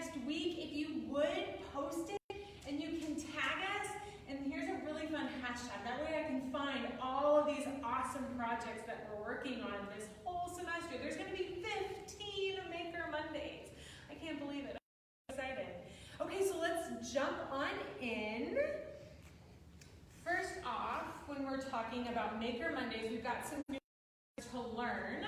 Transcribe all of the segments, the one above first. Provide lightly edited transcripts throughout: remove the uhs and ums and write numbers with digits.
next week. If you would, post it, and you can tag us. And here's a really fun hashtag. That way I can find all of these awesome projects that we're working on this whole semester. There's going to be 15 Maker Mondays. I can't believe it. I'm so excited. Okay, so let's jump on in. First off, when we're talking about Maker Mondays, we've got some new things to learn.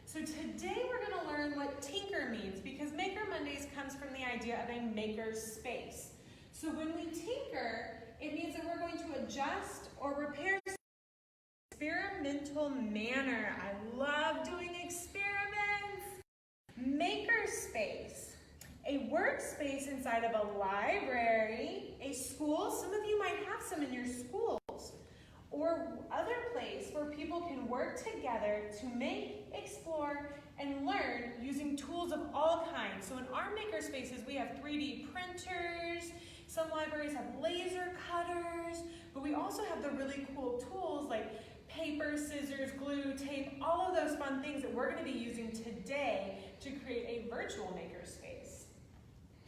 So today we're going to learn what tinker means, because Maker Mondays comes from the idea of a maker's space. So when we tinker, it means that we're going to adjust or repair in an experimental manner. I love doing experiments. Maker space, a workspace inside of a library, a school. Some of you might have some in your schools, or other place where people can work together to make, explore, and learn using tools of all kinds. So in our maker spaces, we have 3D printers. Some libraries have laser cutters, but we also have the really cool tools like paper, scissors, glue, tape, all of those fun things that we're going to be using today to create a virtual maker space.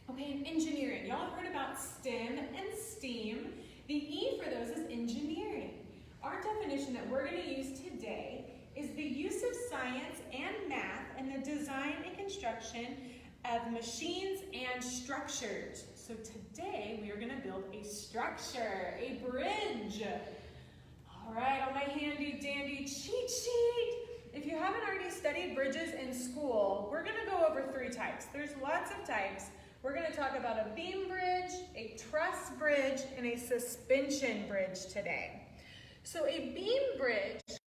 Okay, and engineering. Y'all have heard about STEM and STEAM. The E for those is engineering. Our definition that we're going to use today is the use of science and math in the design and construction of machines and structures. So today we are going to build a structure, a bridge. All right, on my handy dandy cheat sheet. If you haven't already studied bridges in school, we're going to go over 3 types. There's lots of types. We're going to talk about a beam bridge, a truss bridge, and a suspension bridge today. So a beam bridge is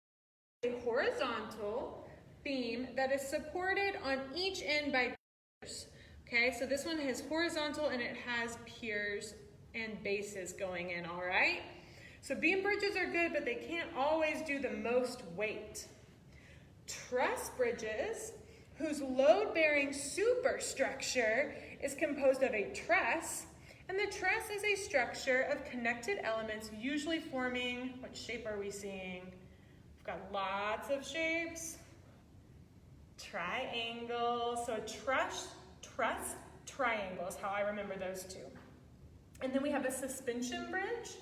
a horizontal beam that is supported on each end by piers. Okay, so this one is horizontal and it has piers and bases going in, all right? So beam bridges are good, but they can't always do the most weight. Truss bridges, whose load-bearing superstructure is composed of a truss, and the truss is a structure of connected elements, usually forming, what shape are we seeing? We've got lots of shapes. Triangle, so a truss triangle is how I remember those two. And then we have a suspension bridge.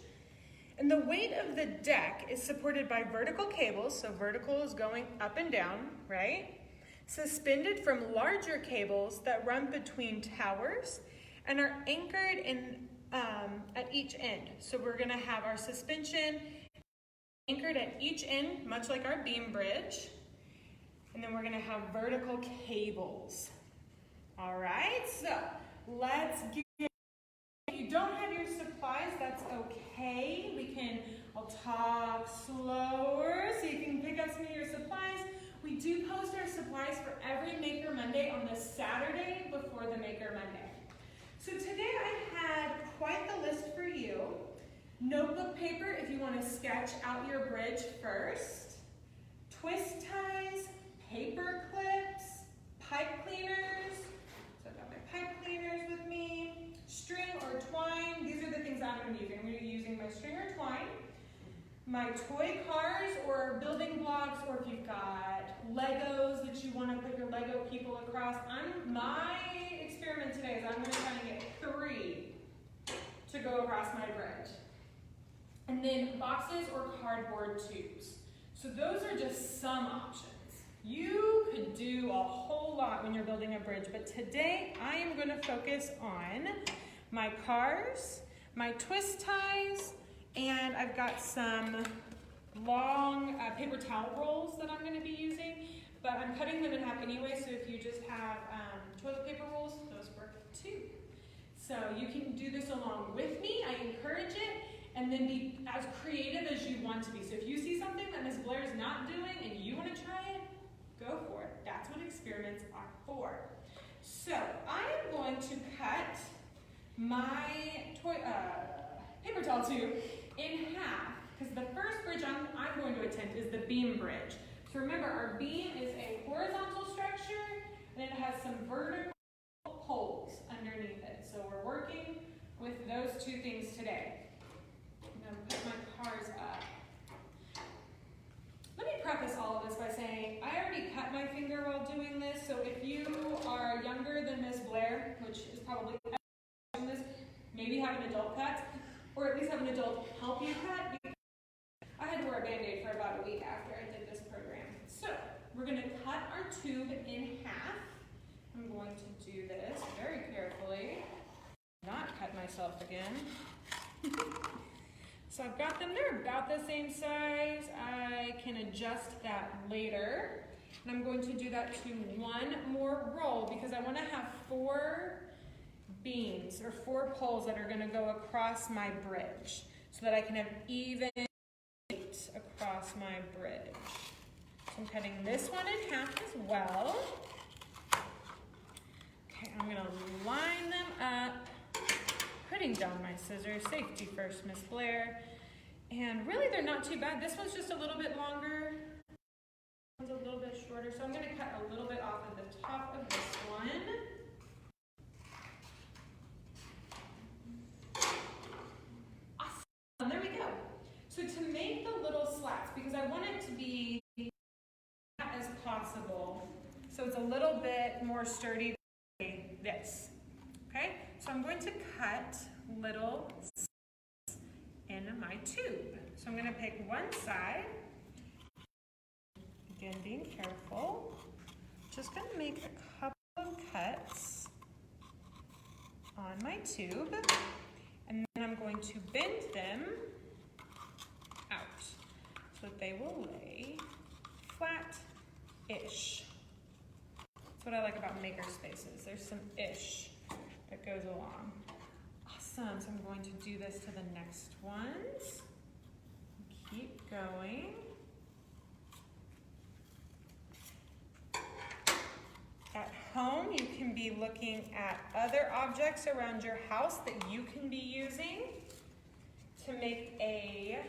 And the weight of the deck is supported by vertical cables, so vertical is going up and down, right? Suspended from larger cables that run between towers and are anchored in at each end. So we're going to have our suspension anchored at each end, much like our beam bridge. And then we're going to have vertical cables. All right, so let's get. If you don't have your supplies, that's okay. I'll talk slower so you can pick up some of your supplies. We do post our supplies for every Maker Monday on the Saturday before the Maker Monday. So today I had quite the list for you. Notebook paper if you want to sketch out your bridge first. Twist ties, paper clips, pipe cleaners. So I've got my pipe cleaners with me. String or twine. These are the things I'm going to be using. I'm going to be using my string or twine. My toy cars or building blocks, or if you've got Legos that you want to put your Lego people across. My experiment today is I'm going to try and get 3 to go across my bridge. And then boxes or cardboard tubes. So those are just some options. You could do a whole lot when you're building a bridge, but today I am going to focus on my cars, my twist ties, and I've got some long paper towel rolls that I'm going to be using, but I'm cutting them in half anyway, so if you just have toilet paper rolls, those work too. So you can do this along with me. I encourage it, and then be as creative as you want to be. So if you see something that Ms. Blair is not doing and you want to try it, go for it. That's what experiments are for. So I am going to cut my paper towel tube in half, because the first bridge I'm going to attempt is the beam bridge. So remember, our beam is a horizontal structure, and it has some vertical poles underneath it. So we're working with those 2 things today. I'm going to put my cars up. Let me preface all of this by saying I already cut my finger while doing this, so if you are younger than Ms. Blair, which is probably this. Maybe have an adult cut, or at least have an adult help you cut. I had to wear a Band-Aid for about a week after I did this program. So we're going to cut our tube in half. I'm going to do this very carefully. Not cut myself again. So I've got them, they're about the same size. I can adjust that later. And I'm going to do that to one more roll because I want to have 4 beams or 4 poles that are going to go across my bridge so that I can have even weight across my bridge. So I'm cutting this one in half as well. Okay, I'm going to line them up, putting down my scissors. Safety first, Miss Blair. And really they're not too bad. This one's just a little bit longer. This one's a little bit shorter. So I'm going to cut a little bit off of the top of this one. Awesome. There we go. So to make the little slats, because I want it to be as possible, so it's a little bit more sturdy than this. Okay, so I'm going to cut little slats in my tube. So I'm going to pick one side. Again, being careful. Just going to make a couple of cuts on my tube, and then I'm going to bend them out so that they will lay flat-ish. That's what I like about maker spaces. There's some ish that goes along. Awesome, so I'm going to do this to the next ones. Keep going. At home, you can be looking at other objects around your house that you can be using to make a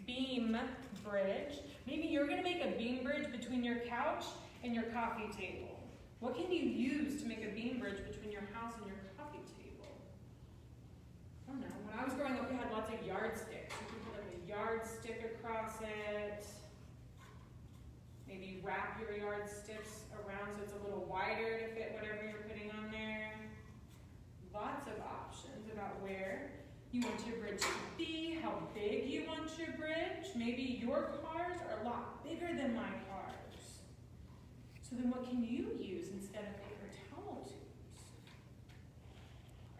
beam bridge. Maybe you're going to make a beam bridge between your couch and your coffee table. What can you use to make a beam bridge between your house and your coffee table? I don't know. When I was growing up, we had lots of yardsticks. You could put like a yardstick across it. Maybe wrap your yardsticks around so it's a little wider to fit whatever you're putting on there. Lots of options about where you want your bridge to be, how big you want your bridge. Maybe your cars are a lot bigger than my cars. So then what can you use instead of paper towel tubes?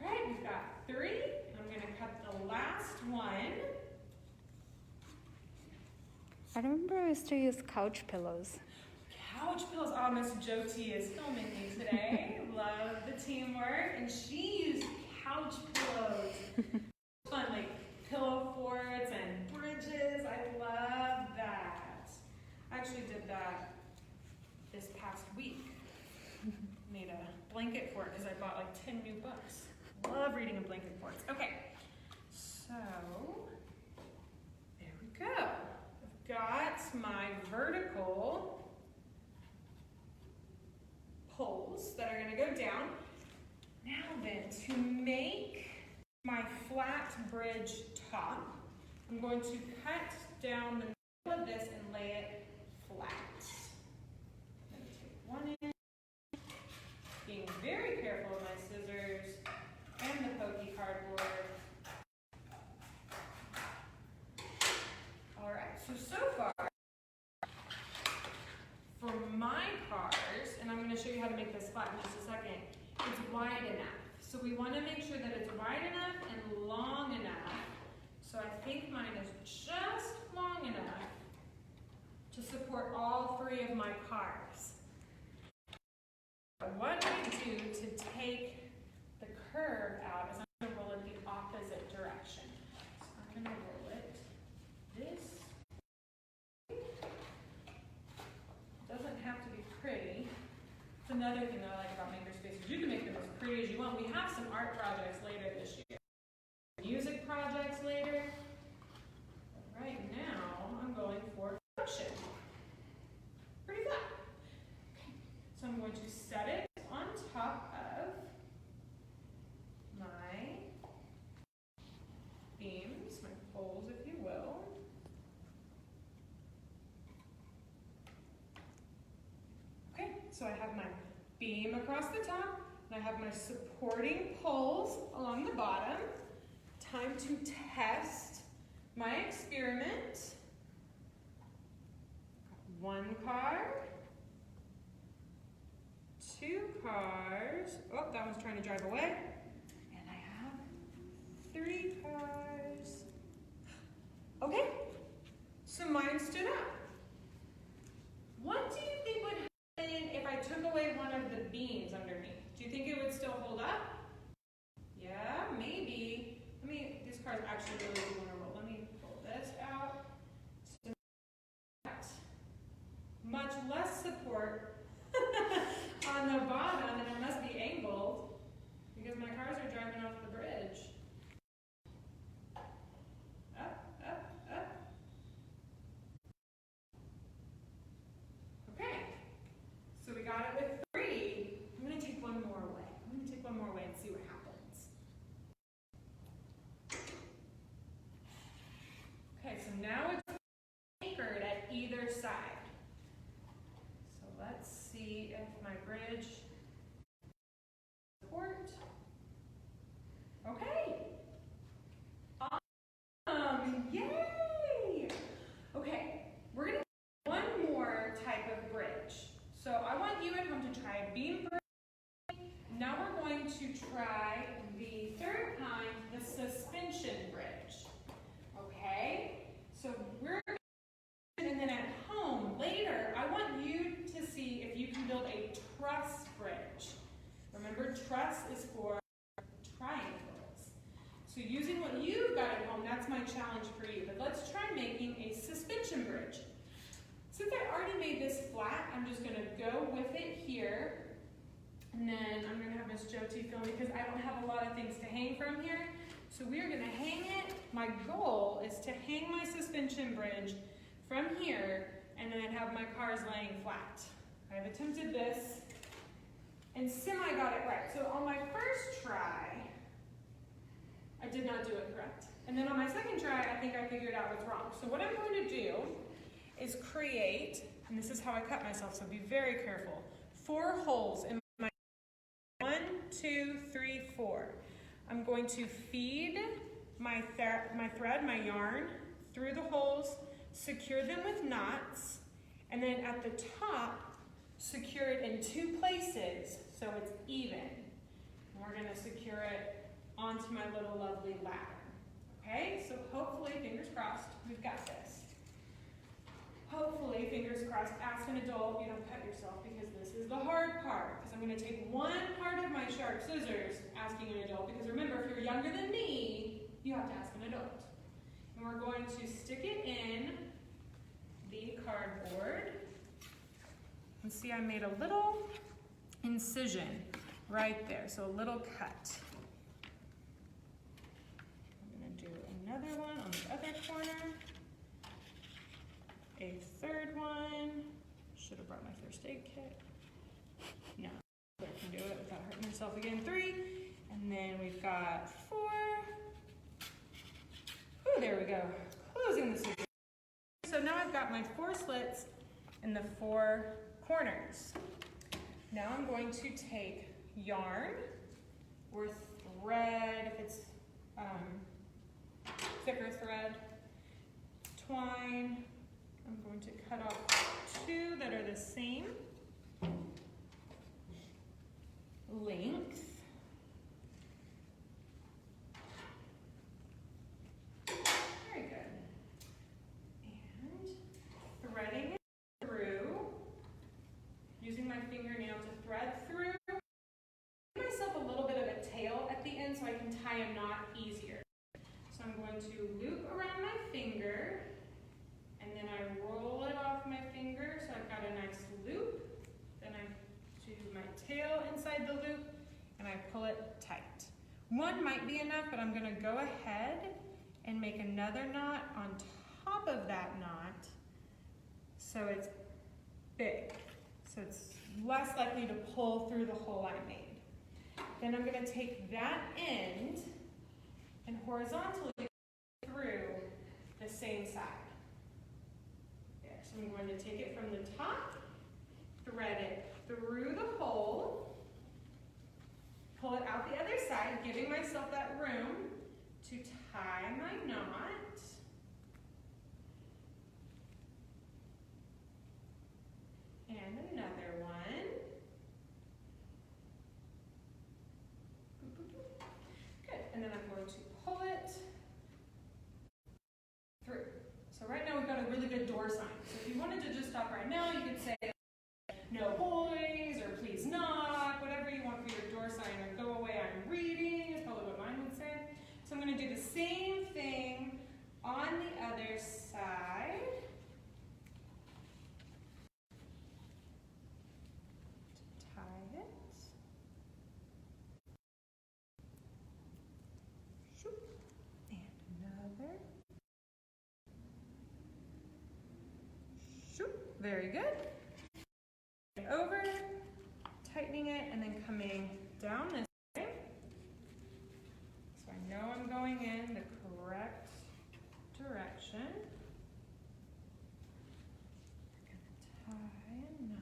All right, we've got 3. I'm going to cut the last one. I remember I used to use couch pillows. Couch pillows. Oh, Miss Jyoti is filming me today. Love the teamwork. And she used couch pillows. Fun, like pillow forts and bridges. I love that. I actually did that this past week. Made a blanket fort because I bought like 10 new books. Love reading in blanket forts. Okay, so there we go. I've got my vertical poles that are going to go down. Now then, to make my flat bridge top, I'm going to cut down the middle of this and lay it flat. I'm going to take one in, being very careful with my scissors and the pokey cardboard. All right, so far, for my cars, and I'm going to show you how to make this flat in just a second, it's wide enough. So we want to make sure that it's wide enough and long enough. So I think mine is just long enough to support all 3 of my cars. What I do to take the curve out is I'm going to roll it the opposite direction. So I'm going to roll it this. It doesn't have to be pretty. It's another thing that I like about makerspaces. You can make them as pretty as you want. We have some art projects later this year. Music projects later. But right now, I'm going for function. Pretty flat. Okay. So I'm going to set it on top of my beams, my poles, if you will. Okay, so I have my beam across the top, and I have my supporting poles along the bottom. Time to test my experiment. 1 car, 2 cars. Oh, that one's trying to drive away. And I have 3 cars. Okay, so mine stood up. What do you think would happen if I took away one of the beams underneath? Do you think it would still hold up? Yeah, maybe. These cars actually really do want to roll. Let me pull this out. So much less support on the bottom, and it must be angled because my cars are driving off the bridge. Up, up, up. Okay, so we got it with 3. I'm going to take one more away. and see what happens. Okay, so now it's anchored at either side. So let's see if my bridge support. Okay. Awesome. Yay! Okay, we're going to do one more type of bridge. So I want you at home to try beam bridge. Now we're going to try the 3rd kind, the suspension bridge. Okay? So we're and then at home later, I want you to see if you can build a truss bridge. Remember, truss is for triangles. So using what you've got at home, that's my challenge for you. But let's try making a suspension bridge. Since I already made this flat, I'm just going to go with it here. And then I'm going to have Miss Jyoti film because I don't have a lot of things to hang from here. So we are going to hang it. My goal is to hang my suspension bridge from here and then have my cars laying flat. I've attempted this and semi got it right. So on my first try, I did not do it correct. And then on my second try, I think I figured out what's wrong. So what I'm going to do is create, and this is how I cut myself, so be very careful, 4 holes in my 1, 2, 3, 4. I'm going to feed my thread, my yarn, through the holes, secure them with knots, and then at the top, secure it in 2 places so it's even. And we're going to secure it onto my little lovely ladder. Okay, so hopefully, fingers crossed, we've got this. Hopefully, fingers crossed, ask an adult, you don't cut yourself because this is the hard part. Because I'm going to take one part of my sharp scissors, asking an adult, because remember, if you're younger than me, you have to ask an adult. And we're going to stick it in the cardboard. And see, I made a little incision right there, so a little cut. I'm going to do another one on the other corner. A 3rd one. Should have brought my first aid kit. No, I can do it without hurting myself again. 3, and then we've got 4. Oh, there we go. Closing the scissors. So now I've got my 4 slits in the 4 corners. Now I'm going to take yarn or thread, if it's thicker thread, twine. I'm going to cut off 2 that are the same length. Very good. And threading it through, using my fingernail to thread through. Give myself a little bit of a tail at the end so I can tie a knot easier. So I'm going to loop around my finger. And then I roll it off my finger, so I've got a nice loop. Then I do my tail inside the loop, and I pull it tight. 1 might be enough, but I'm going to go ahead and make another knot on top of that knot, so it's big. So it's less likely to pull through the hole I made. Then I'm going to take that end and horizontally through the same side. So I'm going to take it from the top, thread it through the hole, pull it out the other side, giving myself that room to tie my knot. And another one. Good, and then I'm going to pull it through. So right now we've got a really good door sign. So if you wanted to just stop right now, you could say, no boys, or please knock, whatever you want for your door sign, or go away, I'm reading, is probably what mine would say. So I'm going to do the same thing on the other side. Tie it. Shoop. And another. Shoop. Very good. Over, tightening it, and then coming down this way. So I know I'm going in the correct direction. I'm going to tie a knot.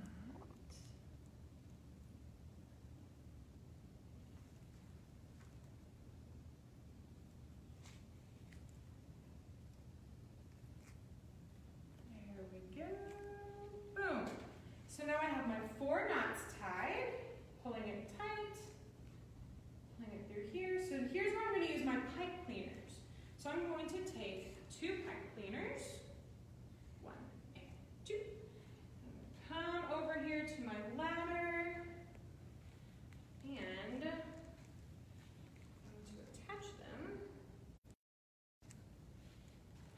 There we go. Boom. So now I have my 4 knots tied, pulling it tight, pulling it through here. So here's where I'm going to use my pipe cleaners. So I'm going to take 2 pipe cleaners, 1 and 2. I'm going to come over here to my ladder, and I'm going to attach them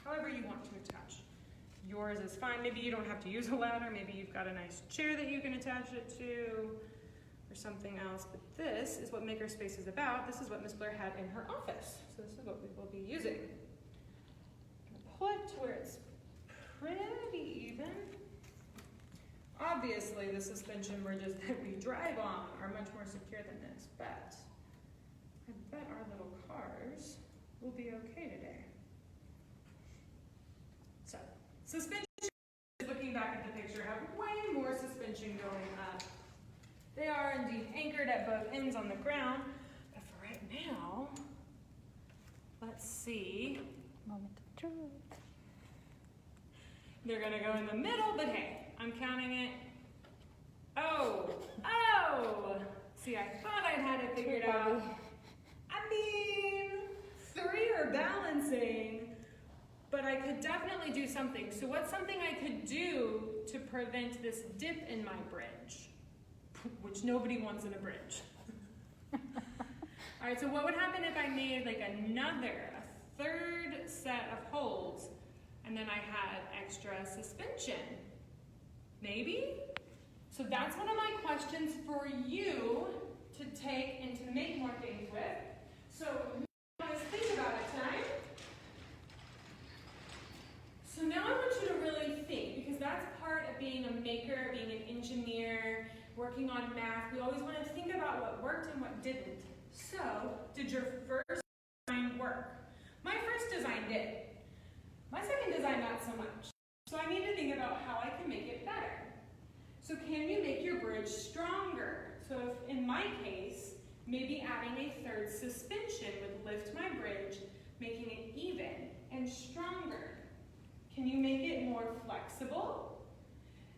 however you want to attach. Yours is fine. Maybe you don't have to use a ladder. Maybe you've got a nice chair that you can attach it to or something else. But this is what Makerspace is about. This is what Miss Blair had in her office. So this is what we will be using. Pull it to where it's pretty even. Obviously, the suspension bridges that we drive on are much more secure than this, but I bet our little cars will be okay today. So, suspension, looking back at the picture, have way more suspension going up. They are indeed anchored at both ends on the ground, but for right now, let's see. Moment of truth. They're gonna go in the middle, but hey, I'm counting it. Oh! See, I thought I had it figured out. I mean, 3 are balancing, but I could definitely do something. So what's something I could do to prevent this dip in my bridge? Which nobody wants in a bridge. All right, so what would happen if I made like a 3rd set of holds, and then I had extra suspension? Maybe? So that's one of my questions for you to take and to make more things with. So let's think about it tonight. So now I want you to really think, because that's part of being a maker, being an engineer, working on math. We always want to think about what worked and what didn't. So, did your first design work? My first design did. My second design, not so much. So I need to think about how I can make it better. So can you make your bridge stronger? So if, in my case, maybe adding a 3rd suspension would lift my bridge, making it even and stronger. Can you make it more flexible?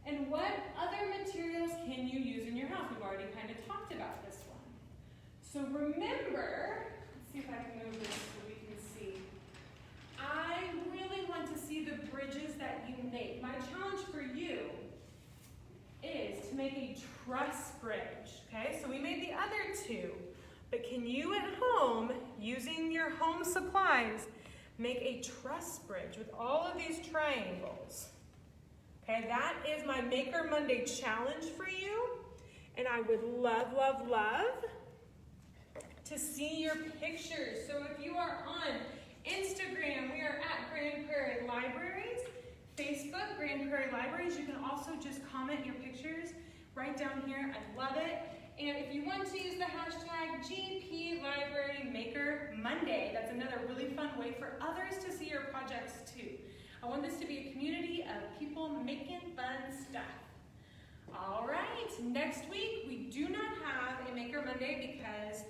And what other materials can you use in your house? We've already kind of talked about this one. So remember, let's see if I can move this so we can see. I really want to see the bridges that you make. My challenge for you is to make a truss bridge, okay? So we made the other 2, but can you at home, using your home supplies, make a truss bridge with all of these triangles? Okay, that is my Maker Monday challenge for you, and I would love, love, love to see your pictures. So if you are on Instagram, we are at Grand Prairie Libraries. Facebook, Grand Prairie Libraries. You can also just comment your pictures right down here. I love it. And if you want to use the hashtag GP Library Maker Monday, that's another really fun way for others to see your projects too. I want this to be a community of people making fun stuff. All right, next week we do not have a Maker Monday because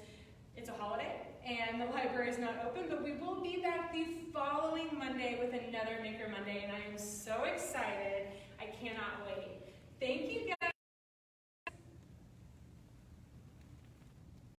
it's a holiday and the library is not open, but we will be back the following Monday with another Maker Monday, and I am so excited. I cannot wait. Thank you guys.